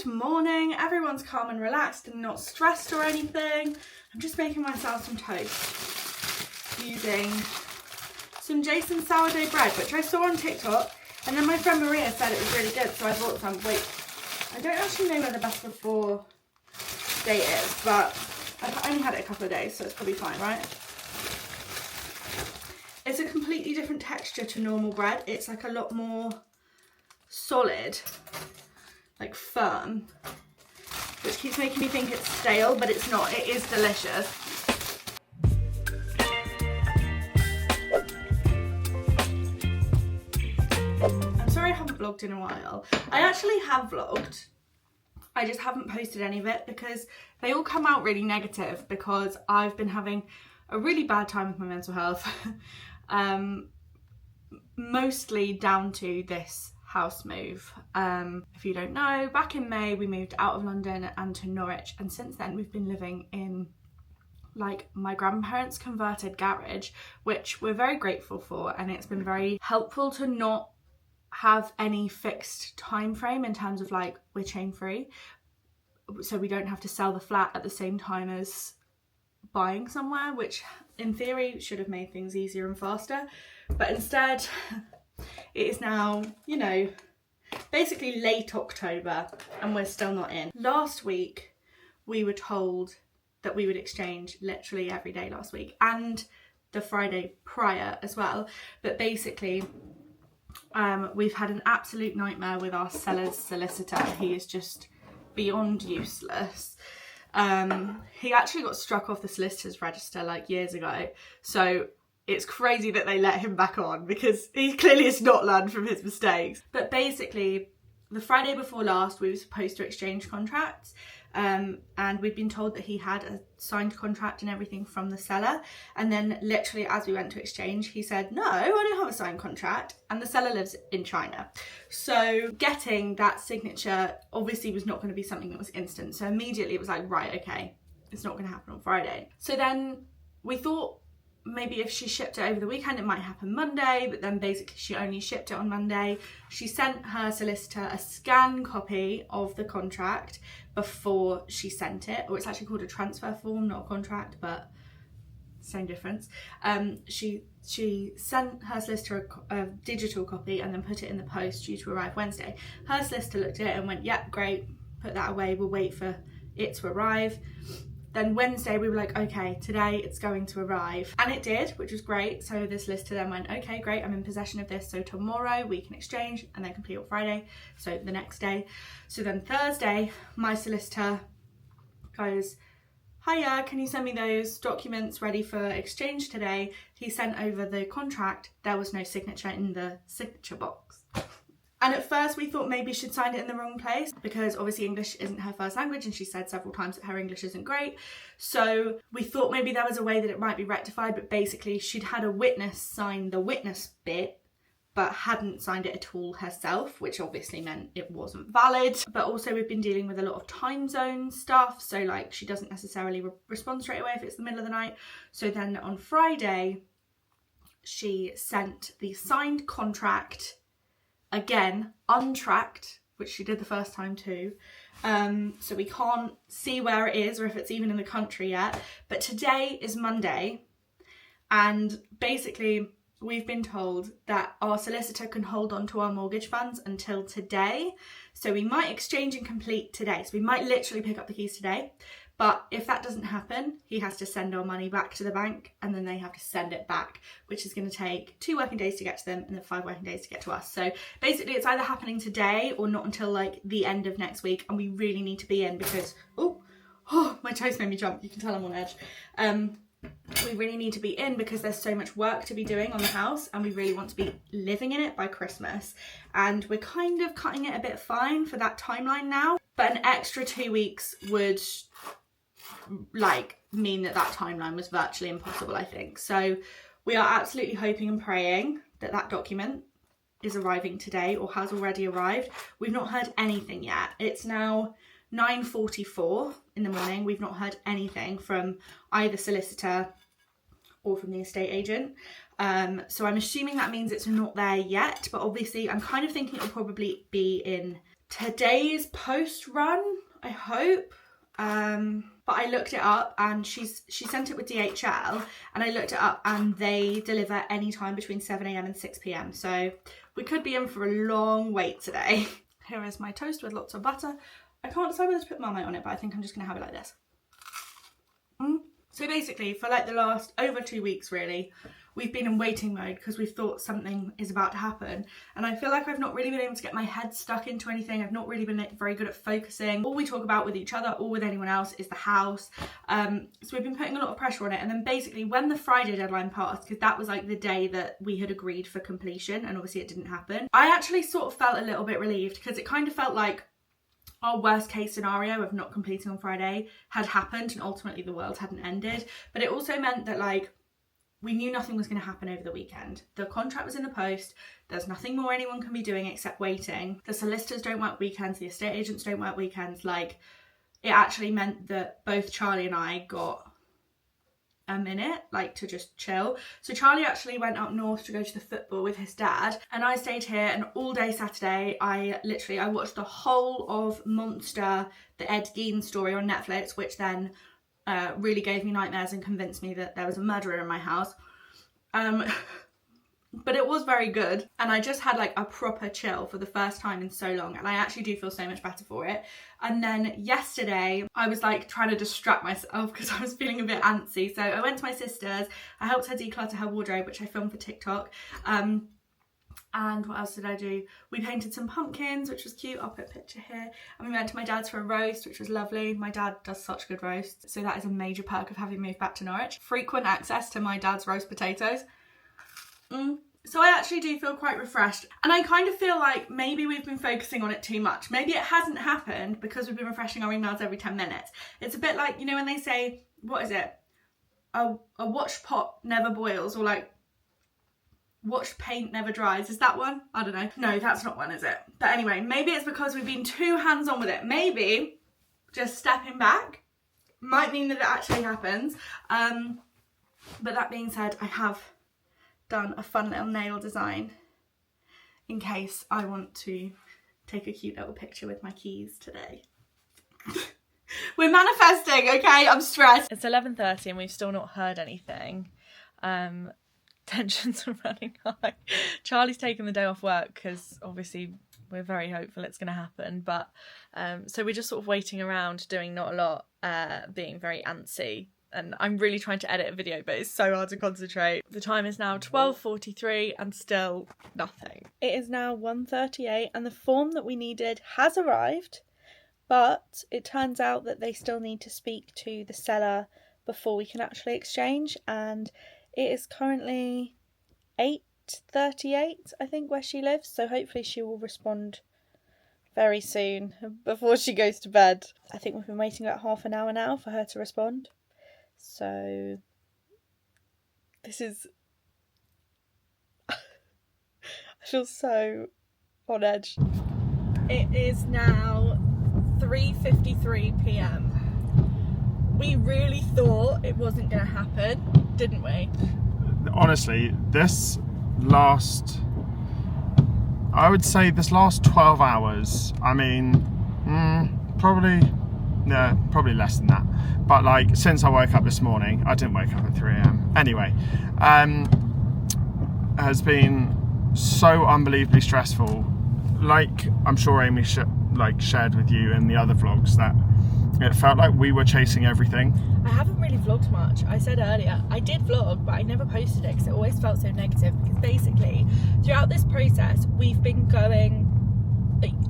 Good morning. Everyone's calm and relaxed and not stressed or anything. I'm just making myself some toast using some Jason's sourdough bread, which I saw on TikTok, and then my friend Maria said it was really good, so I bought some. Wait, I don't actually know where the best before date is, but I've only had it a couple of days, so it's probably fine, right? It's a completely different texture to normal bread. It's like a lot more solid, like firm, which keeps making me think it's stale, but it's not. It is delicious. I'm sorry I haven't vlogged in a while. I actually have vlogged. I just haven't posted any of it because they all come out really negative because I've been having a really bad time with my mental health. Mostly down to this house move. If you don't know, back in May we moved out of London and to Norwich, and since then we've been living in like my grandparents' converted garage, which we're very grateful for, and it's been very helpful to not have any fixed time frame in terms of like we're chain free, so we don't have to sell the flat at the same time as buying somewhere, which in theory should have made things easier and faster, but instead it is now, you know, basically late October and we're still not in. Last week we were told that we would exchange literally every day last week, and the Friday prior as well, but basically we've had an absolute nightmare with our seller's solicitor. He is just beyond useless. He actually got struck off the solicitor's register like years ago, so it's crazy that they let him back on because he clearly has not learned from his mistakes. But basically, the Friday before last, we were supposed to exchange contracts, and we'd been told that he had a signed contract and everything from the seller. And then literally as we went to exchange, he said, no, I don't have a signed contract. And the seller lives in China. So getting that signature obviously was not going to be something that was instant. So immediately it was like, right, okay, it's not going to happen on Friday. So then we thought, maybe if she shipped it over the weekend, it might happen Monday, but then basically she only shipped it on Monday. She sent her solicitor a scan copy of the contract before she sent it, or it's actually called a transfer form, not a contract, but same difference. She sent her solicitor a digital copy and then put it in the post, due to arrive Wednesday. Her solicitor looked at it and went, yep, great, put that away, we'll wait for it to arrive. Then Wednesday we were like, okay, today it's going to arrive. And it did, which was great. So the solicitor then went, okay, great, I'm in possession of this. So tomorrow we can exchange and then complete on Friday. So the next day. So then Thursday, my solicitor goes, hiya, can you send me those documents ready for exchange today? He sent over the contract. There was no signature in the signature box. And at first we thought maybe she'd signed it in the wrong place because obviously English isn't her first language, and she said several times that her English isn't great. So we thought maybe there was a way that it might be rectified, but basically she'd had a witness sign the witness bit but hadn't signed it at all herself, which obviously meant it wasn't valid. But also we've been dealing with a lot of time zone stuff, so like she doesn't necessarily respond straight away if it's the middle of the night. So then on Friday she sent the signed contract, again untracked, which she did the first time too, so we can't see where it is or if it's even in the country yet. But today is Monday, and basically we've been told that our solicitor can hold on to our mortgage funds until today, so we might exchange and complete today. So we might literally pick up the keys today, but if that doesn't happen, he has to send our money back to the bank, and then they have to send it back, which is going to take 2 working days to get to them and then 5 working days to get to us. So basically it's either happening today or not until like the end of next week, and we really need to be in because, oh, my toes made me jump. You can tell I'm on edge. We really need to be in because there's so much work to be doing on the house, and we really want to be living in it by Christmas. And we're kind of cutting it a bit fine for that timeline now, but an extra 2 weeks would like mean that timeline was virtually impossible, I think. So we are absolutely hoping and praying that that document is arriving today or has already arrived. We've not heard anything yet. It's now 9:44 in the morning. We've not heard anything from either solicitor or from the estate agent. So I'm assuming that means it's not there yet, but obviously I'm kind of thinking it'll probably be in today's post run, I hope. But I looked it up and she sent it with DHL, and I looked it up and they deliver anytime between 7 a.m. and 6 p.m. So we could be in for a long wait today. Here is my toast with lots of butter. I can't decide whether to put Marmite on it, but I think I'm just gonna have it like this. So basically, for like the last over 2 weeks really, we've been in waiting mode because we've thought something is about to happen. And I feel like I've not really been able to get my head stuck into anything. I've not really been very good at focusing. All we talk about with each other or with anyone else is the house. So we've been putting a lot of pressure on it. And then basically when the Friday deadline passed, because that was like the day that we had agreed for completion, and obviously it didn't happen, I actually sort of felt a little bit relieved, because it kind of felt like our worst case scenario of not completing on Friday had happened and ultimately the world hadn't ended. But it also meant that like we knew nothing was going to happen over the weekend. The contract was in the post. There's nothing more anyone can be doing except waiting. The solicitors don't work weekends. The estate agents don't work weekends. Like, it actually meant that both Charlie and I got a minute, like, to just chill. So Charlie actually went up north to go to the football with his dad, and I stayed here, and all day Saturday I watched the whole of Monster, the Ed Gein story on Netflix, which then really gave me nightmares and convinced me that there was a murderer in my house. But it was very good, and I just had like a proper chill for the first time in so long, and I actually do feel so much better for it. And then yesterday I was like trying to distract myself because I was feeling a bit antsy, so I went to my sister's. I helped her declutter her wardrobe, which I filmed for TikTok. And what else did I do? We painted some pumpkins, which was cute. I'll put a picture here. And we went to my dad's for a roast, which was lovely. My dad does such good roasts, so that is a major perk of having moved back to Norwich. Frequent access to my dad's roast potatoes. So I actually do feel quite refreshed, and I kind of feel like maybe we've been focusing on it too much. Maybe it hasn't happened because we've been refreshing our emails every 10 minutes. It's a bit like, you know, when they say, what is it? A watched pot never boils, or like watched paint never dries. Is that one? I don't know. No, that's not one, is it? But anyway, maybe it's because we've been too hands-on with it. Maybe just stepping back might mean that it actually happens. But that being said, I have done a fun little nail design in case I want to take a cute little picture with my keys today. We're manifesting, okay? I'm stressed. It's 11:30 and we've still not heard anything. Tensions are running high. Charlie's taken the day off work because obviously we're very hopeful it's going to happen. But so we're just sort of waiting around, doing not a lot, being very antsy. And I'm really trying to edit a video, but it's so hard to concentrate. The time is now 12:43 and still nothing. It is now 1:38 and the form that we needed has arrived, but it turns out that they still need to speak to the seller before we can actually exchange, and it is currently 8:38, I think, where she lives, so hopefully she will respond very soon before she goes to bed. I think we've been waiting about half an hour now for her to respond. So this is I feel so on edge. It is now 3:53 p.m. We really thought it wasn't going to happen, didn't we? Honestly, I would say this last 12 hours, I mean, probably less than that. But like, since I woke up this morning, I didn't wake up at 3 a.m. Anyway, has been so unbelievably stressful. Like, I'm sure Amy shared with you in the other vlogs, that it felt like we were chasing everything. I haven't really vlogged much. I said earlier, I did vlog, but I never posted it because it always felt so negative. Because basically, throughout this process, we've been going,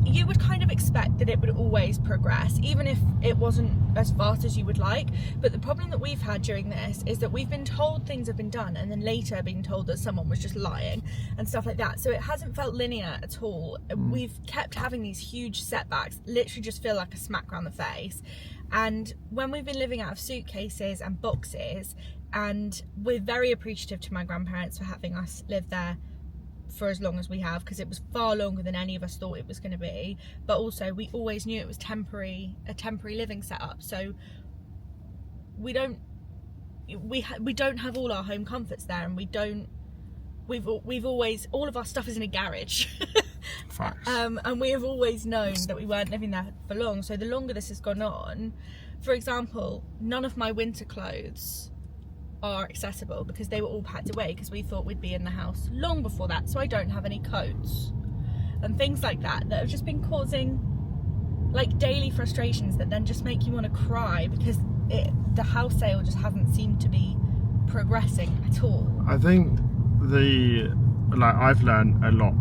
you would kind of expect that it would always progress, even if it wasn't as fast as you would like. But the problem that we've had during this is that we've been told things have been done and then later being told that someone was just lying and stuff like that. So it hasn't felt linear at all. We've kept having these huge setbacks, literally just feel like a smack around the face. And when we've been living out of suitcases and boxes, and we're very appreciative to my grandparents for having us live there for as long as we have, because it was far longer than any of us thought it was going to be, but also we always knew it was a temporary living setup, so we don't have all our home comforts there, and we've always, all of our stuff is in a garage. Facts. And we have always known that we weren't living there for long. So the longer this has gone on, for example, none of my winter clothes are accessible because they were all packed away because we thought we'd be in the house long before that. So I don't have any coats and things like that have just been causing like daily frustrations that then just make you want to cry because the house sale just hasn't seemed to be progressing at all. I think I've learned a lot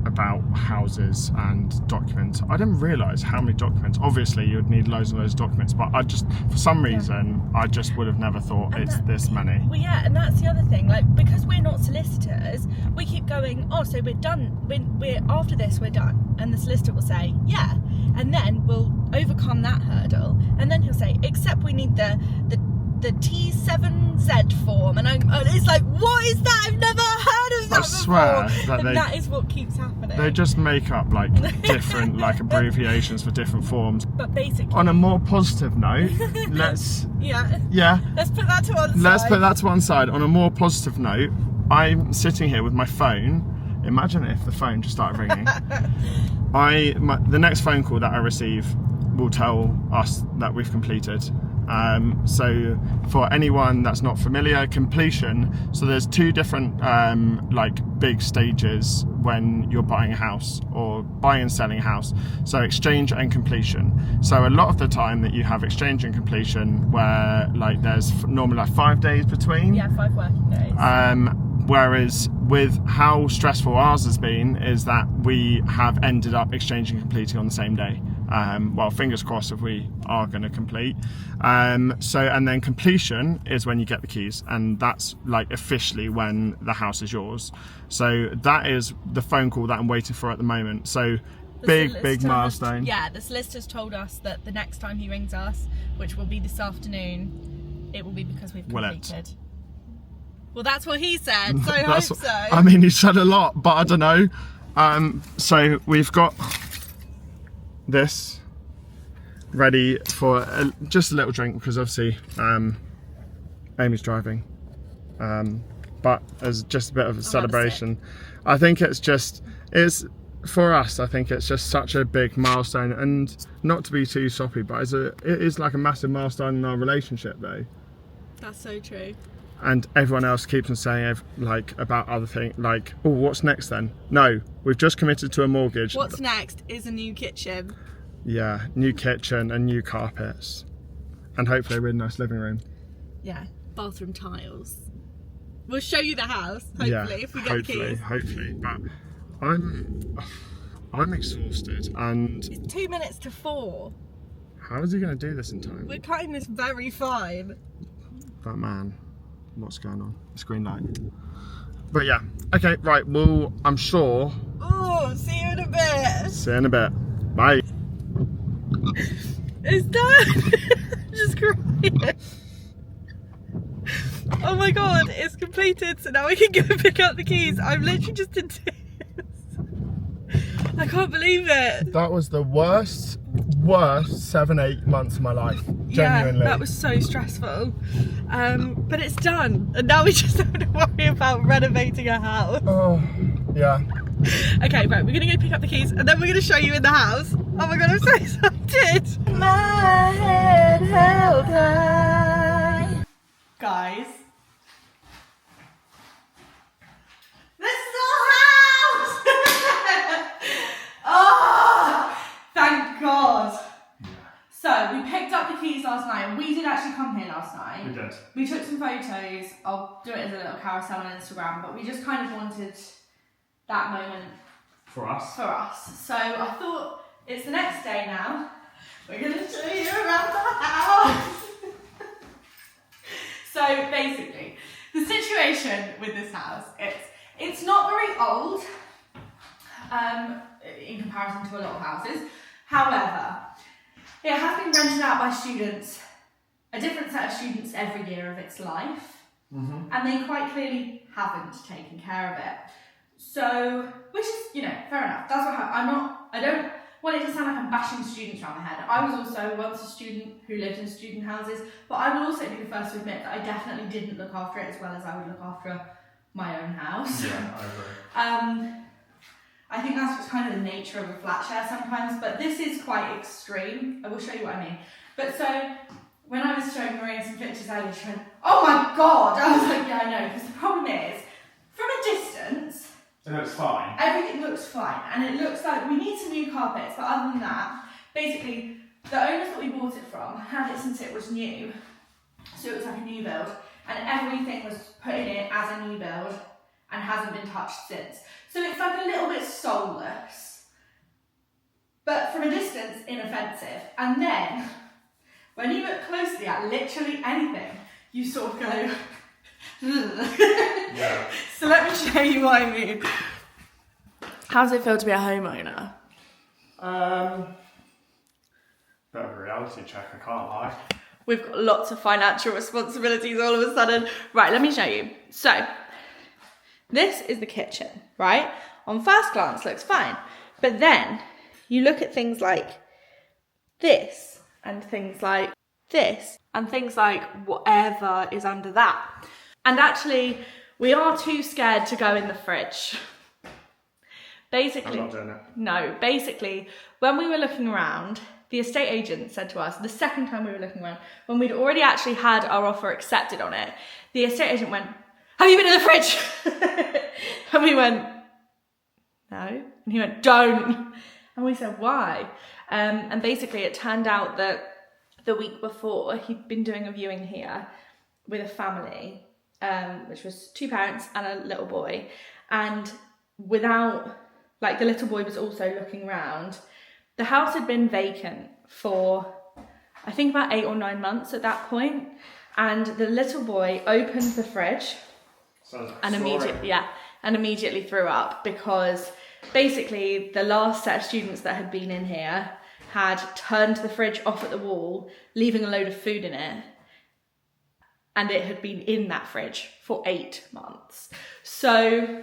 about houses and documents. I didn't realise how many documents. Obviously, you'd need loads and loads of documents, but for some reason, I just would have never thought this many. Well, yeah, and that's the other thing. Like, because we're not solicitors, we keep going, oh, so we're done. We're after this, we're done. And the solicitor will say, yeah. And then we'll overcome that hurdle. And then he'll say, except we need the T7Z form, and it's like, what is that? I've never heard of that I swear that is what keeps happening. They just make up like different like abbreviations for different forms. But basically, on a more positive note, let's put that to one side. Let's put that to one side. On a more positive note, I'm sitting here with my phone. Imagine if the phone just started ringing. The next phone call that I receive will tell us that we've completed. So for anyone that's not familiar, completion, so there's two different like big stages when you're buying a house or buying and selling a house. So exchange and completion. So a lot of the time that you have exchange and completion where like there's normally like 5 days between. Yeah, 5 working days. Whereas with how stressful ours has been is that we have ended up exchanging and completing on the same day. Well, fingers crossed if we are going to complete. And then completion is when you get the keys, and that's like officially when the house is yours. So that is the phone call that I'm waiting for at the moment. So big milestone. The solicitor's told us that the next time he rings us, which will be this afternoon, it will be because we've completed. Well, that's what he said, so I hope so. I mean, he said a lot, but I don't know. So we've got this ready for just a little drink because obviously Amy's driving, but as just a bit of a celebration. I think it's for us, I think it's just such a big milestone, and not to be too soppy, but it is like a massive milestone in our relationship though. That's so true. And everyone else keeps on saying like about other things, like, oh, what's next then? No, we've just committed to a mortgage. What's next is a new kitchen. Yeah, new kitchen and new carpets, and hopefully a really nice living room. Yeah, bathroom tiles. We'll show you the house, hopefully, if we get the keys. Hopefully, but I'm exhausted, and it's 2 minutes to 4. How is he going to do this in time? We're cutting this very fine. But man, what's going on? It's green light. But yeah, okay, right, well, I'm sure. Oh, see you in a bit. See you in a bit. Bye. It's done. I'm just crying. Oh my god, it's completed, so now we can go and pick up the keys. I'm literally just in tears. I can't believe it. That was the worst 7-8 months of my life. Genuinely. Yeah, that was so stressful. But it's done, and now we just have to worry about renovating a house. Oh, yeah. Okay, right, we're gonna go pick up the keys, and then we're gonna show you in the house. Oh my god, I'm so excited. My head held high. Guys. This is our house! Oh, thank God. Yeah. So, we picked up the keys last night, and we did actually come here last night. We did. We took some photos. I'll do it as a little carousel on Instagram, but we just kind of wanted that moment For us. So I thought it's the next day now. We're going to show you around the house. So basically, the situation with this house, it's not very old in comparison to a lot of houses. However, it has been rented out by students, a different set of students every year of its life, and they quite clearly haven't taken care of it. So, which is, fair enough. That's what happened. I don't want it to sound like I'm bashing students around the head. I was also once a student who lived in student houses, but I will also be the first to admit that I definitely didn't look after it as well as I would look after my own house. Yeah, I agree. I think that's just kind of the nature of a flat share sometimes, but this is quite extreme. I will show you what I mean. But so, when I was showing Maria some pictures earlier, she went, oh my God! I was like, yeah, I know, because the problem is, from a distance, it looks fine. Everything looks fine, and it looks like we need some new carpets, but other than that, basically, the owners that we bought it from had it since it was new, so it was like a new build, and everything was put in it as a new build and hasn't been touched since. So it's like a little bit soulless, but from a distance, inoffensive. And then, when you look closely at literally anything, you sort of go, yeah. So let me show you what I mean. How does it feel to be a homeowner? Bit of a reality check, I can't lie. We've got lots of financial responsibilities all of a sudden. Right, let me show you. So, this is the kitchen, right? On first glance, looks fine. But then, you look at things like this, and things like this, and things like whatever is under that. And actually, we are too scared to go in the fridge. Basically, I'm not doing it. No, basically, when we were looking around, the estate agent said to us, the second time we were looking around, when we'd already actually had our offer accepted on it, the estate agent went, have you been in the fridge? And we went, no. And he went, don't. And we said, why? And basically it turned out that the week before, he'd been doing a viewing here with a family, which was 2 parents and a little boy. And without, like, the little boy was also looking around. The house had been vacant for, I think, about 8 or 9 months at that point. And the little boy opened the fridge and immediately threw up, because basically the last set of students that had been in here had turned the fridge off at the wall, leaving a load of food in it. And it had been in that fridge for 8 months. So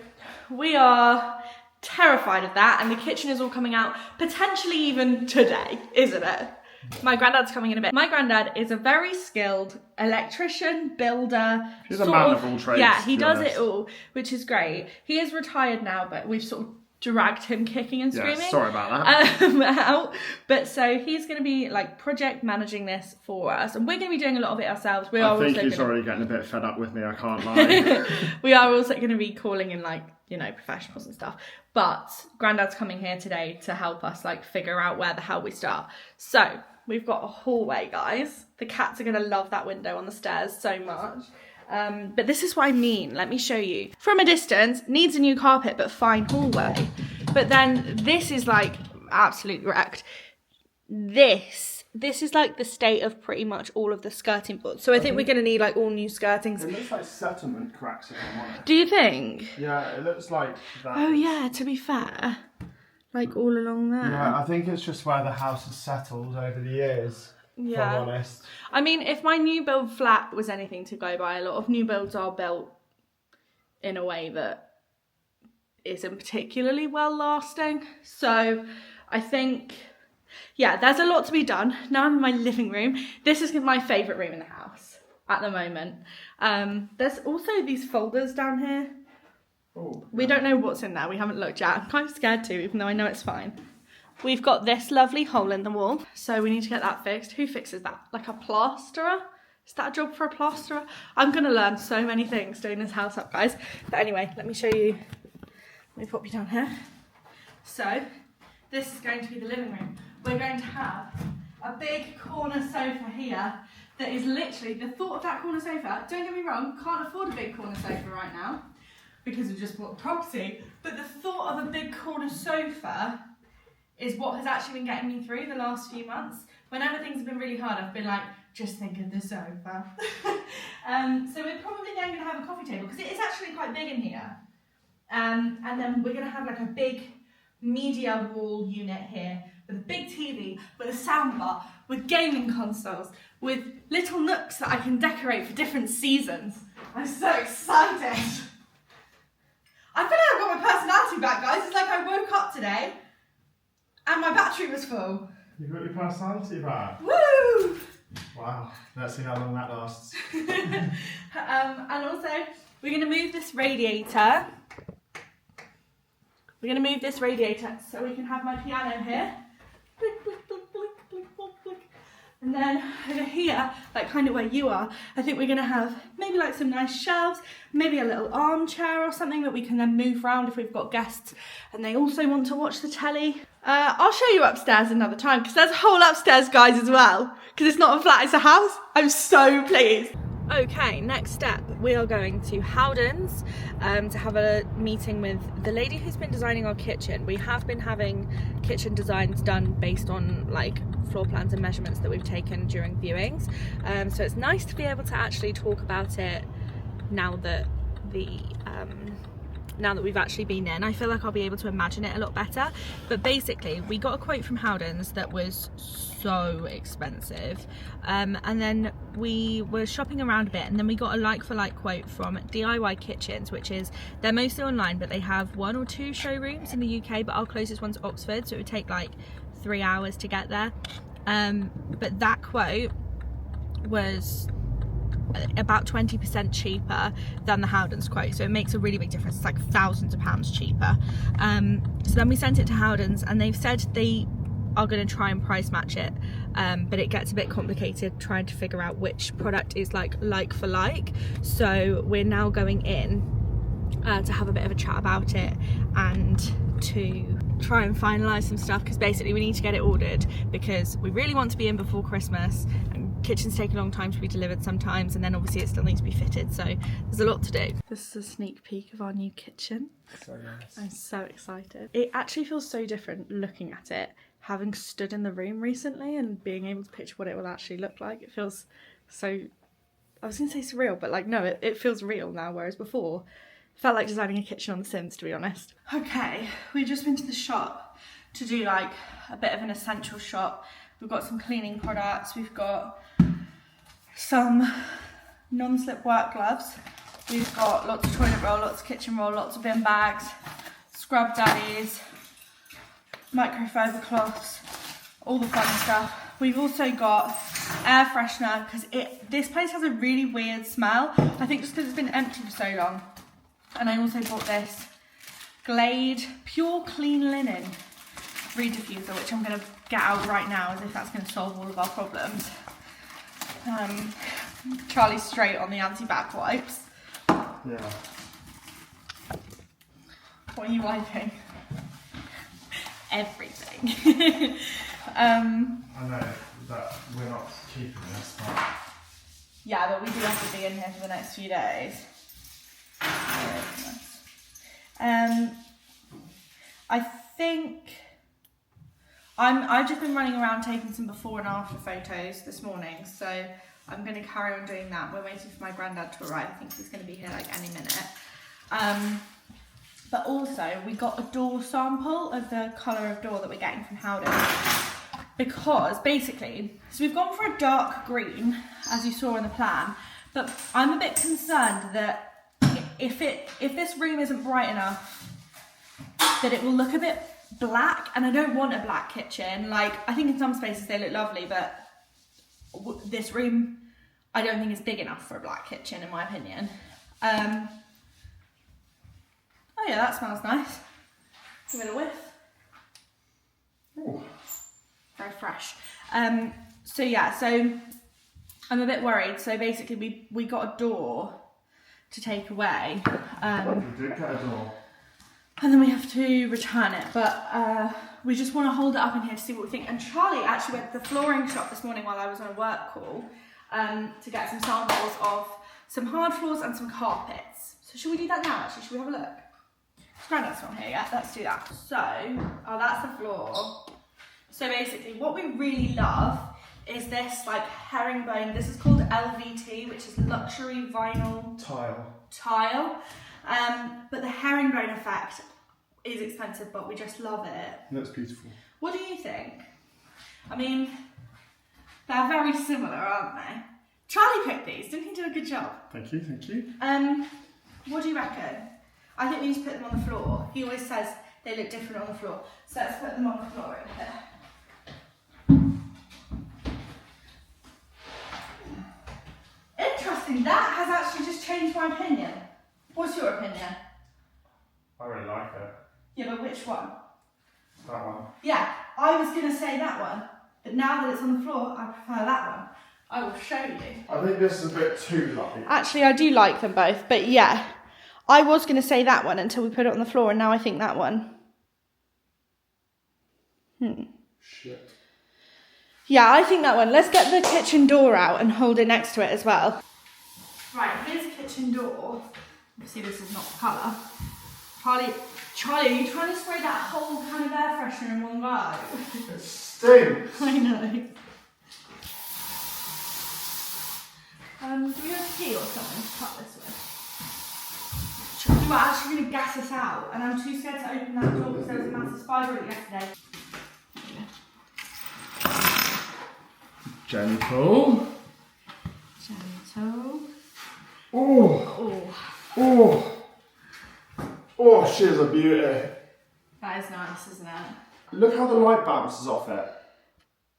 we are terrified of that, and the kitchen is all coming out potentially even today, isn't it? My granddad's coming in a bit. My granddad is a very skilled electrician, builder. He's a man of all trades. Yeah, he does it all, which is great. He is retired now, but we've sort of dragged him kicking and screaming. Yeah, sorry about that. Out. But so he's going to be like project managing this for us, and we're going to be doing a lot of it ourselves. I think he's already getting a bit fed up with me, I can't lie. We are also going to be calling in, like, you know, professionals and stuff. But Grandad's coming here today to help us, like, figure out where the hell we start. So we've got a hallway, guys. The cats are going to love that window on the stairs so much. But this is what I mean. Let me show you. From a distance, needs a new carpet, but fine hallway. But then this is like absolutely wrecked. This is like the state of pretty much all of the skirting boards. So I think we're going to need like all new skirtings. It looks like settlement cracks, if I'm honest. Do you think? Yeah, it looks like that. Oh yeah, to be fair. Like all along there. Yeah, I think it's just where the house has settled over the years. Yeah. If I'm honest. I mean, if my new build flat was anything to go by, a lot of new builds are built in a way that isn't particularly well lasting. So I think, yeah, there's a lot to be done. Now I'm in my living room. This is my favourite room in the house at the moment. There's also these folders down here. Oh, we don't know what's in there. We haven't looked yet. I'm kind of scared to, even though I know it's fine. We've got this lovely hole in the wall, so we need to get that fixed. Who fixes that? Like a plasterer? Is that a job for a plasterer? I'm going to learn so many things doing this house up, guys. But anyway, let me show you. Let me pop you down here. So, this is going to be the living room. We're going to have a big corner sofa here that is literally, the thought of that corner sofa, don't get me wrong, can't afford a big corner sofa right now because we just bought the property, but the thought of a big corner sofa is what has actually been getting me through the last few months. Whenever things have been really hard, I've been like, just think of the sofa. So we're probably then going to have a coffee table, because it is actually quite big in here. And then we're going to have like a big media wall unit here, with a big TV, with a soundbar, with gaming consoles, with little nooks that I can decorate for different seasons. I'm so excited. I feel like I've got my personality back, guys. It's like I woke up today and my battery was full. You've got your personality back. Woo! Wow, let's see how long that lasts. And also, we're going to move this radiator. We're going to move this radiator so we can have my piano here. And then over here, like kind of where you are, I think we're going to have maybe like some nice shelves, maybe a little armchair or something that we can then move around if we've got guests and they also want to watch the telly. I'll show you upstairs another time because there's a whole upstairs, guys, as well. Because it's not a flat, it's a house. I'm so pleased. Okay, next step, we are going to Howden's to have a meeting with the lady who's been designing our kitchen. We have been having kitchen designs done based on like floor plans and measurements that we've taken during viewings. So it's nice to be able to actually talk about it now that we've actually been in. I feel like I'll be able to imagine it a lot better. But basically, we got a quote from Howden's that was so expensive. And then we were shopping around a bit and then we got a like-for-like quote from DIY Kitchens, which is, they're mostly online, but they have 1 or 2 showrooms in the UK, but our closest one's Oxford, so it would take like 3 hours to get there. But that quote was about 20% cheaper than the Howden's quote, so it makes a really big difference. It's like thousands of pounds cheaper. So then we sent it to Howden's and they've said they are going to try and price match it, but it gets a bit complicated trying to figure out which product is like for like. So we're now going in to have a bit of a chat about it and to try and finalise some stuff, because basically we need to get it ordered because we really want to be in before Christmas, and kitchens take a long time to be delivered sometimes, and then obviously it still needs to be fitted, so there's a lot to do. This is a sneak peek of our new kitchen. So nice. I'm so excited. It actually feels so different looking at it, having stood in the room recently and being able to picture what it will actually look like. It feels so, I was going to say surreal, but like no, it feels real now, whereas before it felt like designing a kitchen on The Sims, to be honest. Okay, we've just been to the shop to do like a bit of an essential shop. We've got some cleaning products, we've got some non-slip work gloves, we've got lots of toilet roll, lots of kitchen roll, lots of bin bags, scrub daddies, microfiber cloths, all the fun stuff. We've also got air freshener because this place has a really weird smell. I think just because it's been empty for so long. And I also bought this Glade Pure Clean Linen reed diffuser, which I'm going to get out right now as if that's going to solve all of our problems. Charlie's straight on the anti-back wipes. Yeah. What are you wiping? Everything. I know that we're not keeping this, but... Yeah, but we do have to be in here for the next few days. I think I've just been running around taking some before and after photos this morning, so I'm going to carry on doing that. We're waiting for my granddad to arrive. I think he's going to be here like any minute. But also we got a door sample of the colour of door that we're getting from Howden's, because basically, so we've gone for a dark green as you saw in the plan, but I'm a bit concerned that if this room isn't bright enough, that it will look a bit black, and I don't want a black kitchen. Like, I think in some spaces they look lovely, but this room I don't think is big enough for a black kitchen in my opinion. Oh yeah, that smells nice. Give it a whiff. Ooh. Very fresh. So yeah, so I'm a bit worried. So basically we got a door to take away. We did get a door. And then we have to return it, but we just want to hold it up in here to see what we think. And Charlie actually went to the flooring shop this morning while I was on a work call to get some samples of some hard floors and some carpets. So should we do that now actually? Should we have a look? Granddad's not here yet, let's do that. So, oh, that's the floor. So basically what we really love is this like herringbone, this is called LVT, which is luxury vinyl tile. But the herringbone effect is expensive, but we just love it. That's beautiful. What do you think? I mean, they're very similar, aren't they? Charlie picked these, didn't he do a good job? Thank you, thank you. What do you reckon? I think we need to put them on the floor. He always says they look different on the floor. So let's put them on the floor right here. Interesting, that has actually just changed my opinion. What's your opinion? I really like it. Yeah, but which one? That one. Yeah, I was going to say that one, but now that it's on the floor, I prefer that one. I will show you. I think this is a bit too light. Actually, I do like them both, but yeah. I was going to say that one until we put it on the floor, and now I think that one. Shit. Yeah, I think that one. Let's get the kitchen door out and hold it next to it as well. Right, here's the kitchen door. Obviously, this is not the colour. Charlie, are you trying to spray that whole kind of air freshener in one go? It stinks. I know. Do we have a key or something to cut this with? We were actually going to gas us out, and I'm too scared to open that door because there was a massive spider in it yesterday. Gentle. Gentle. Oh. Oh. Oh, she's a beauty. That is nice, isn't it? Look how the light bounces off it.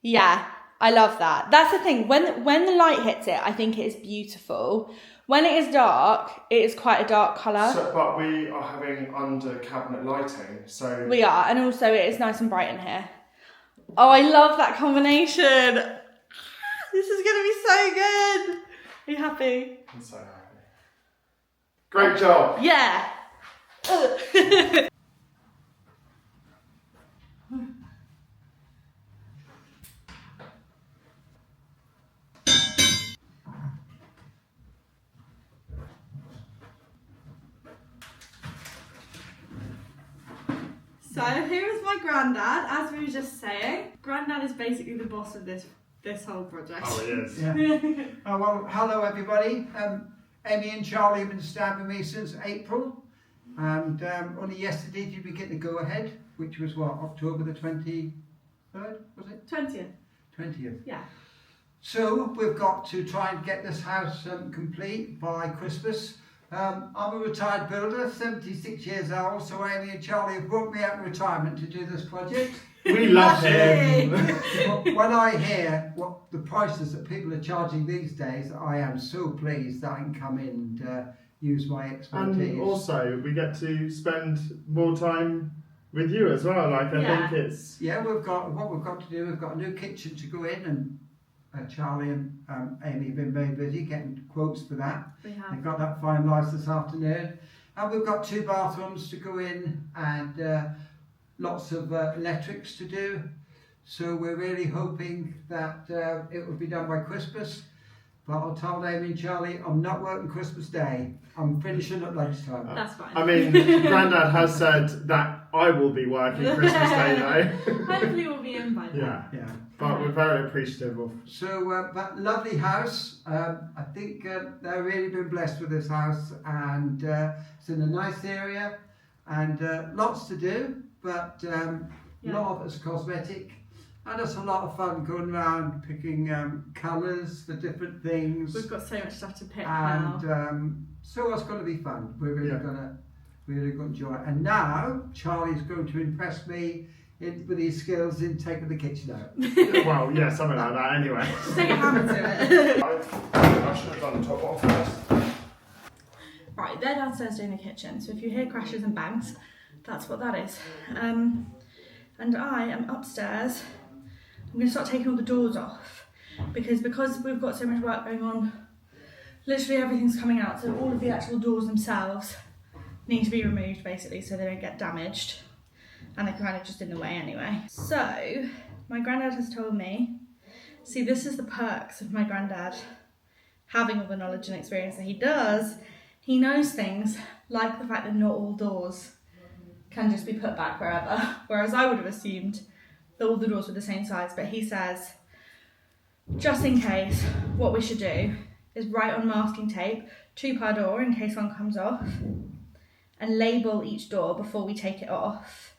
Yeah, I love that. That's the thing. When the light hits it, I think it is beautiful. When it is dark, it is quite a dark colour. But we are having under cabinet lighting, so... We are, and also it is nice and bright in here. Oh, I love that combination. This is going to be so good. Are you happy? I'm so happy. Great job. Yeah. So here is my granddad, as we were just saying. Granddad is basically the boss of this whole project. Oh, he is. Yeah. Oh, well, hello everybody. Amy and Charlie have been staying with me since April, and only yesterday did we get the go-ahead, which was what, October the 23rd, was it? 20th. 20th. Yeah. So we've got to try and get this house complete by Christmas. I'm a retired builder, 76 years old, so Amy and Charlie have brought me out of retirement to do this project. We love him. When I hear what the prices that people are charging these days, I am so pleased that I can come in and use my expertise. And also, we get to spend more time with you as well. Like, I think it's... Yeah, what we've got to do, we've got a new kitchen to go in, and Charlie and Amy have been very busy getting quotes for that. We have. They've got that finalised this afternoon. And we've got 2 bathrooms to go in, and lots of electrics to do. So we're really hoping that it will be done by Christmas. But I'll tell Amy and Charlie, I'm not working Christmas Day. I'm finishing at lunchtime. That's fine. I mean, Grandad has said that I will be working Christmas Day though. Hopefully we'll be in by then. Yeah. But we're very appreciative of... So that lovely house, I think they've really been blessed with this house, and it's in a nice area, and lots to do, but a lot of it's cosmetic, and it's a lot of fun going around picking colours for different things. We've got so much stuff to pick And now. so it's going to be fun. We're really going to enjoy it. And now Charlie's going to impress me with his skills in taking the kitchen out. Well, yeah, something like that anyway. Just take a hammer to it. I should have done the top off first. Right, they're downstairs doing the kitchen, so if you hear crashes and bangs, that's what that is. And I am upstairs. I'm going to start taking all the doors off because we've got so much work going on, literally everything's coming out, so all of the actual doors themselves need to be removed basically so they don't get damaged, and they're kind of just in the way anyway. So my granddad has told me, see, this is the perks of my granddad having all the knowledge and experience that he does. He knows things like the fact that not all doors can just be put back wherever, whereas I would have assumed that all the doors were the same size, but he says, just in case, what we should do is write on masking tape 2 per door in case one comes off, and label each door before we take it off,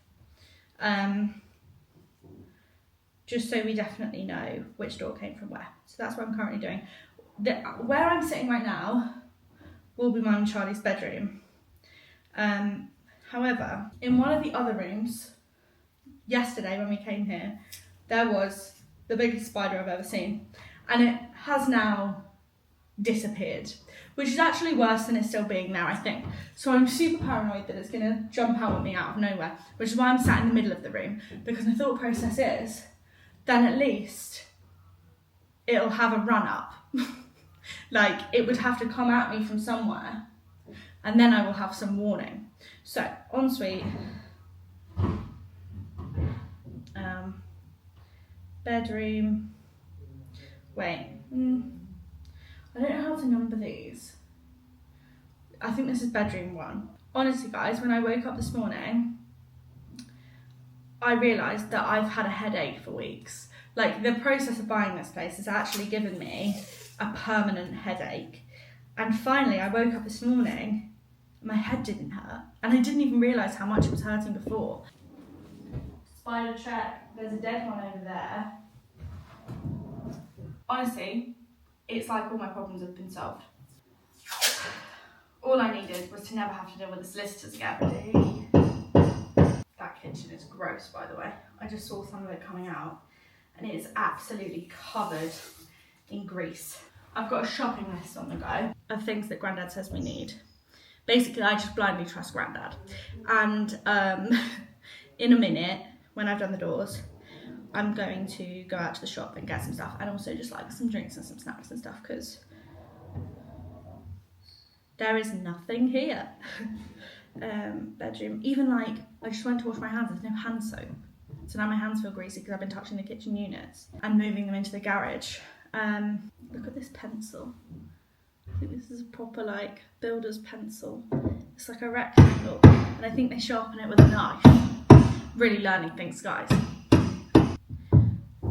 just so we definitely know which door came from where. So that's what I'm currently doing. Where I'm sitting right now will be mine and Charlie's bedroom. However, in one of the other rooms, yesterday when we came here, there was the biggest spider I've ever seen. And it has now disappeared, which is actually worse than it's still being now, I think. So I'm super paranoid that it's gonna jump out at me out of nowhere, which is why I'm sat in the middle of the room, because my thought process is, then at least it'll have a run up. Like, it would have to come at me from somewhere, and then I will have some warning. So, ensuite, bedroom, wait, I don't know how to number these. I think this is bedroom 1. Honestly guys, when I woke up this morning, I realised that I've had a headache for weeks. Like, the process of buying this place has actually given me a permanent headache. And finally, I woke up this morning, and my head didn't hurt. And I didn't even realise how much it was hurting before. Spider check, there's a dead one over there. Honestly, it's like all my problems have been solved. All I needed was to never have to deal with the solicitors again. That kitchen is gross, by the way. I just saw some of it coming out, and it is absolutely covered in grease. I've got a shopping list on the go of things that Grandad says we need. Basically, I just blindly trust Grandad. And in a minute, when I've done the doors, I'm going to go out to the shop and get some stuff, and also just like some drinks and some snacks and stuff, because there is nothing here. Bedroom, even like, I just went to wash my hands, there's no hand soap. So now my hands feel greasy because I've been touching the kitchen units and moving them into the garage. Look at this pencil. I think this is a proper like builder's pencil. It's like a rectangle, and I think they sharpen it with a knife. Really learning things, guys.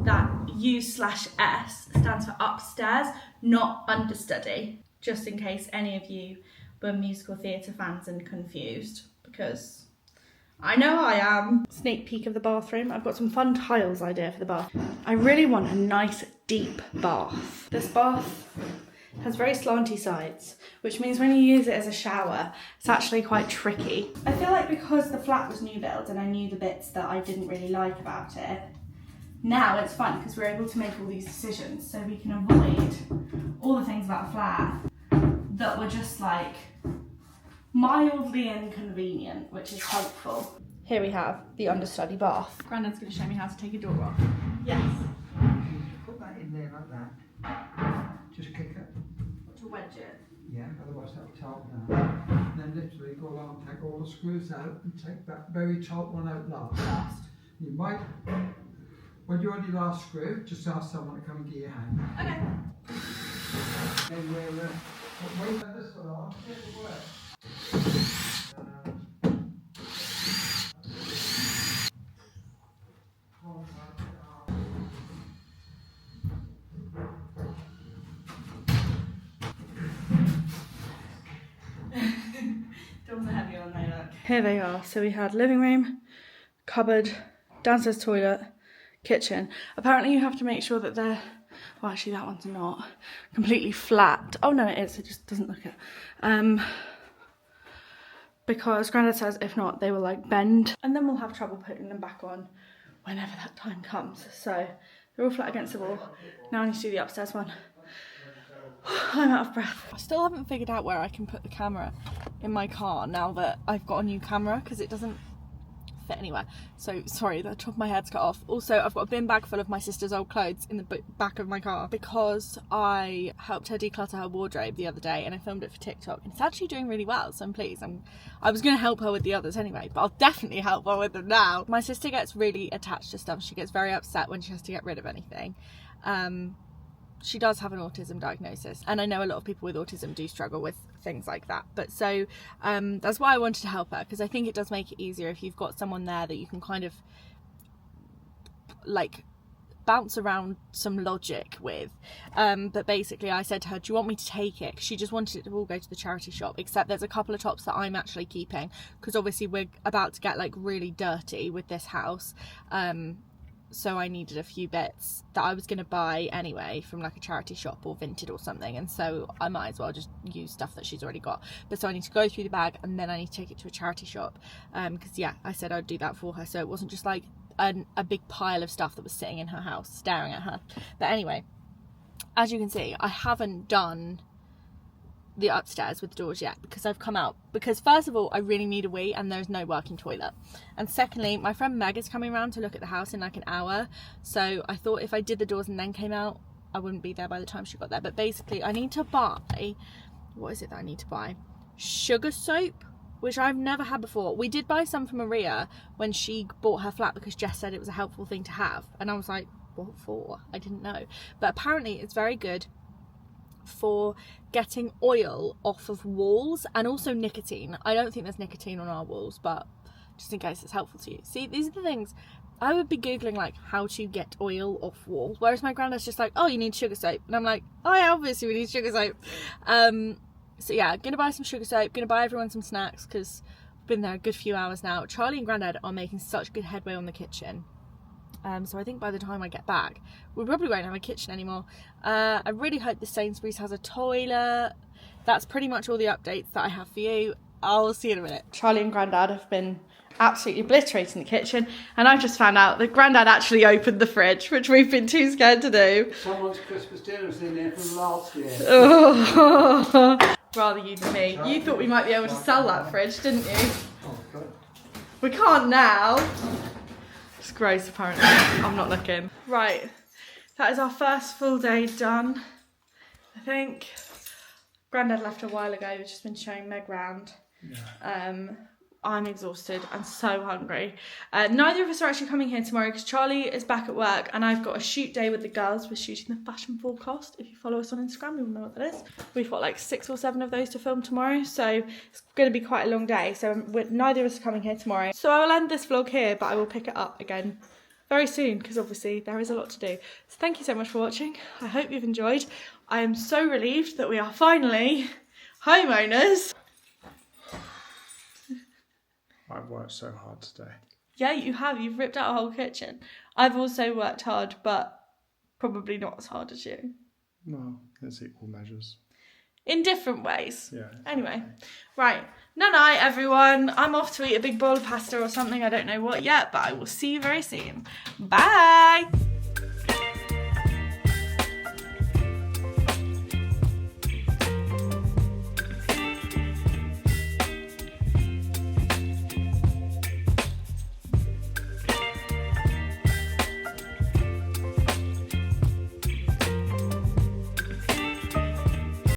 That U/S stands for upstairs, not understudy, just in case any of you were musical theatre fans and confused, because I know I am. Sneak peek of the bathroom. I've got some fun tiles idea for the bath. I really want a nice deep bath. This bath has very slanty sides, which means when you use it as a shower, it's actually quite tricky. I feel like because the flat was new build and I knew the bits that I didn't really like about it, now it's fun because we're able to make all these decisions, so we can avoid all the things about a flat that were just like mildly inconvenient, which is helpful. Here we have the understudy bath. Grandad's going to show me how to take a door off. Yes. Put that in there like that. Just kick it. To wedge it. Yeah, otherwise that'll tighten now. And then literally go along, take all the screws out and take that very tight one out last. You might, when you're on your last screw, just ask someone to come and give you a hand. Okay. Then we'll wait for this one on, get it work. Here they are. So we had living room, cupboard, downstairs toilet, kitchen. Apparently you have to make sure that they're, well actually that one's not completely flat. Oh no, it is, it just doesn't look it. Because Grandad says if not they will like bend, and then we'll have trouble putting them back on whenever that time comes. So they're all flat against the wall. Now I need to do the upstairs one. I'm out of breath. I still haven't figured out where I can put the camera in my car now that I've got a new camera, because it doesn't fit anywhere. So sorry, the top of my head's cut off. Also, I've got a bin bag full of my sister's old clothes in the back of my car because I helped her declutter her wardrobe the other day and I filmed it for TikTok, and it's actually doing really well, so I'm pleased. I was going to help her with the others anyway, but I'll definitely help her with them now. My sister gets really attached to stuff. She gets very upset when she has to get rid of anything. She does have an autism diagnosis, and I know a lot of people with autism do struggle with things like that, but so that's why I wanted to help her, because I think it does make it easier if you've got someone there that you can kind of like bounce around some logic with. But basically I said to her, do you want me to take it? 'Cause she just wanted it to all go to the charity shop, except there's a couple of tops that I'm actually keeping, because obviously we're about to get like really dirty with this house. So I needed a few bits that I was going to buy anyway from like a charity shop or Vinted or something, and so I might as well just use stuff that she's already got. But so I need to go through the bag and then I need to take it to a charity shop, because yeah, I said I'd do that for her, so it wasn't just like a big pile of stuff that was sitting in her house staring at her. But anyway, as you can see, I haven't done the upstairs with the doors yet because I've come out. Because first of all, I really need a wee and there's no working toilet. And secondly, my friend Meg is coming around to look at the house in like an hour. So I thought if I did the doors and then came out, I wouldn't be there by the time she got there. But basically, I need to buy, what is it that I need to buy? Sugar soap, which I've never had before. We did buy some for Maria when she bought her flat because Jess said it was a helpful thing to have. And I was like, what for? I didn't know. But apparently it's very good for getting oil off of walls and also nicotine. I don't think there's nicotine on our walls, but just in case it's helpful to you. See, these are the things I would be googling, like how to get oil off walls, whereas my granddad's just like, oh, you need sugar soap, and I'm like, oh yeah, obviously we need sugar soap. So yeah, gonna buy some sugar soap, gonna buy everyone some snacks because we've been there a good few hours now. Charlie and Granddad are making such good headway on the kitchen. So I think by the time I get back, we probably won't have a kitchen anymore. I really hope the Sainsbury's has a toilet. That's pretty much all the updates that I have for you. I'll see you in a minute. Charlie and Granddad have been absolutely obliterating the kitchen, and I've just found out that Granddad actually opened the fridge, which we've been too scared to do. Someone's Christmas dinner was in there from last year. Oh. Rather you than me. You thought we might be able to sell that fridge, didn't you? Oh, God. We can't now. It's gross, apparently. I'm not looking. Right, that is our first full day done, I think. Granddad left a while ago. We've just been showing Meg round. Yeah. I'm exhausted and so hungry. Neither of us are actually coming here tomorrow because Charlie is back at work and I've got a shoot day with the girls. We're shooting the fashion forecast. If you follow us on Instagram, you'll know what that is. We've got like 6 or 7 of those to film tomorrow, so it's going to be quite a long day. So neither of us are coming here tomorrow. So I will end this vlog here, but I will pick it up again very soon because obviously there is a lot to do. So thank you so much for watching. I hope you've enjoyed. I am so relieved that we are finally homeowners. I've worked so hard today. Yeah, you have. You've ripped out a whole kitchen. I've also worked hard, but probably not as hard as you. No, it's equal measures. In different ways. Yeah. Anyway, right. Night, everyone. I'm off to eat a big bowl of pasta or something. I don't know what yet, but I will see you very soon. Bye.